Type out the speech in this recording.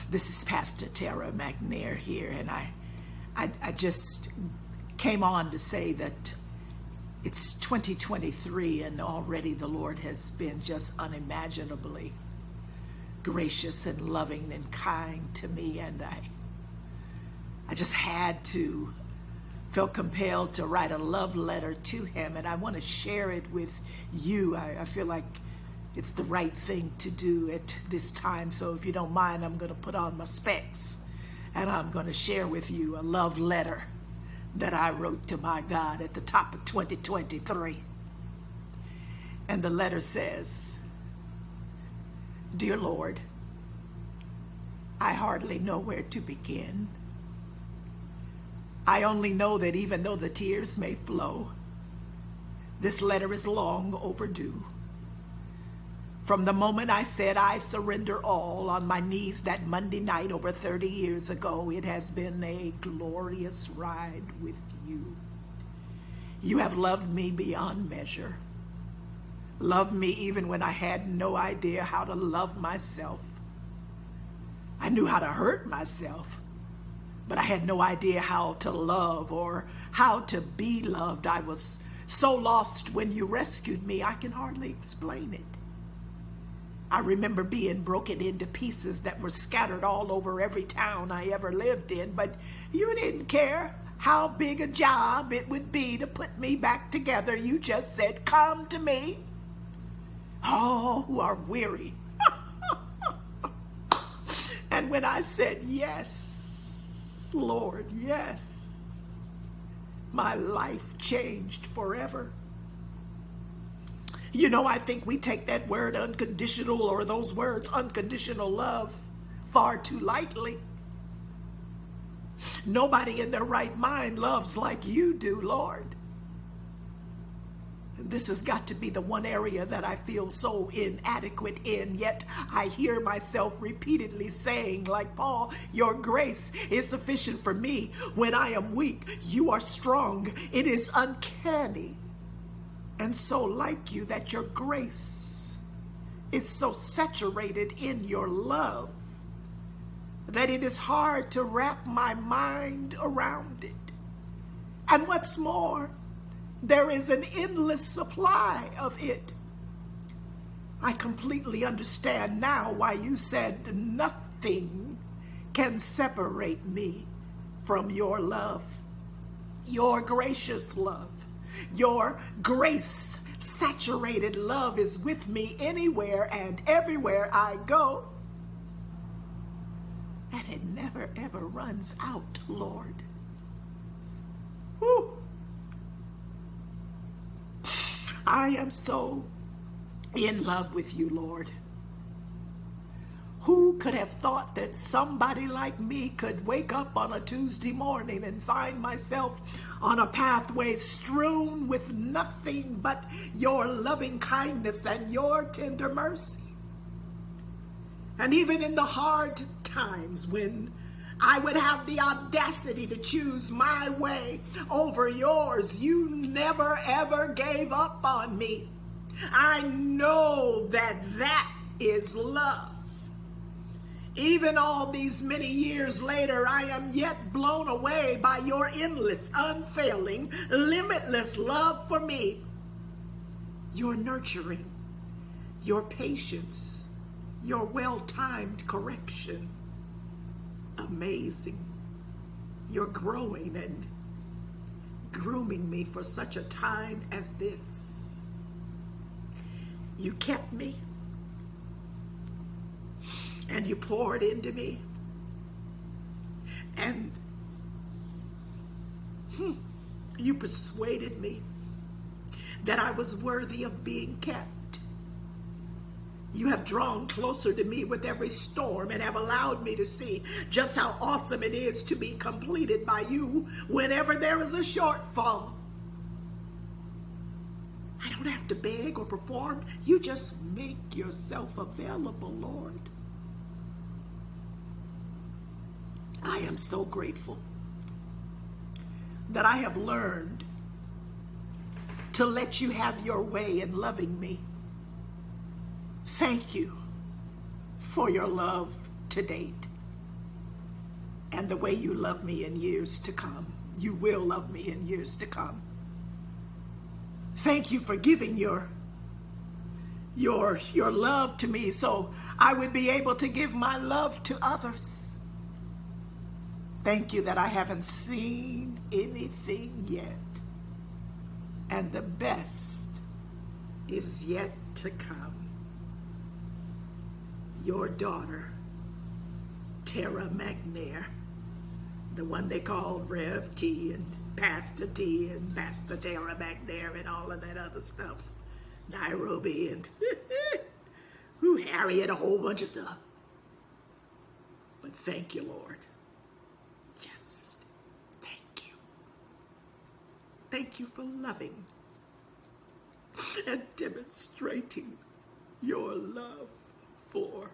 This is Pastor Tara McNair here, and I just came on to say that it's 2023, and already the Lord has been just unimaginably gracious and loving and kind to me, and I just felt compelled to write a love letter to him, and I want to share it with you. I feel like it's the right thing to do at this time. So if you don't mind, I'm going to put on my specs and I'm going to share with you a love letter that I wrote to my God at the top of 2023. And the letter says, "Dear Lord, I hardly know where to begin. I only know that even though the tears may flow, this letter is long overdue. From the moment I said I surrender all on my knees that Monday night over 30 years ago, it has been a glorious ride with you. You have loved me beyond measure. Loved me even when I had no idea how to love myself. I knew how to hurt myself, but I had no idea how to love or how to be loved. I was so lost when you rescued me, I can hardly explain it. I remember being broken into pieces that were scattered all over every town I ever lived in, but you didn't care how big a job it would be to put me back together. You just said, 'Come to me, all who are weary.' And when I said, 'Yes, Lord, yes,' my life changed forever. You know, I think we take that word unconditional, or those words unconditional love, far too lightly. Nobody in their right mind loves like you do, Lord. This has got to be the one area that I feel so inadequate in, yet I hear myself repeatedly saying, like Paul, 'Your grace is sufficient for me. When I am weak, you are strong.' It is uncanny and so like you that your grace is so saturated in your love that it is hard to wrap my mind around it. And what's more, there is an endless supply of it. I completely understand now why you said nothing can separate me from your love, your gracious love. Your grace-saturated love is with me anywhere and everywhere I go. And it never, ever runs out, Lord. Whew. I am so in love with you, Lord. Who could have thought that somebody like me could wake up on a Tuesday morning and find myself on a pathway strewn with nothing but your loving kindness and your tender mercy? And even in the hard times when I would have the audacity to choose my way over yours, you never ever gave up on me. I know that is love. Even all these many years later, I am yet blown away by your endless, unfailing, limitless love for me. Your nurturing, your patience, your well-timed correction. Amazing. You're growing and grooming me for such a time as this. You kept me. And you poured into me. And you persuaded me that I was worthy of being kept. You have drawn closer to me with every storm and have allowed me to see just how awesome it is to be completed by you whenever there is a shortfall. I don't have to beg or perform. You just make yourself available, Lord. I am so grateful that I have learned to let you have your way in loving me. Thank you for your love to date. and the way you love me in years to come. You will love me in years to come. Thank you for giving your love to me so I would be able to give my love to others. Thank you that I haven't seen anything yet, and the best is yet to come. Your daughter, Tara McNair, the one they called Rev T and Pastor T and Pastor Tara McNair and all of that other stuff. Nairobi and Harriet, a whole bunch of stuff. But thank you, Lord. Just thank you. Thank you for loving and demonstrating your love for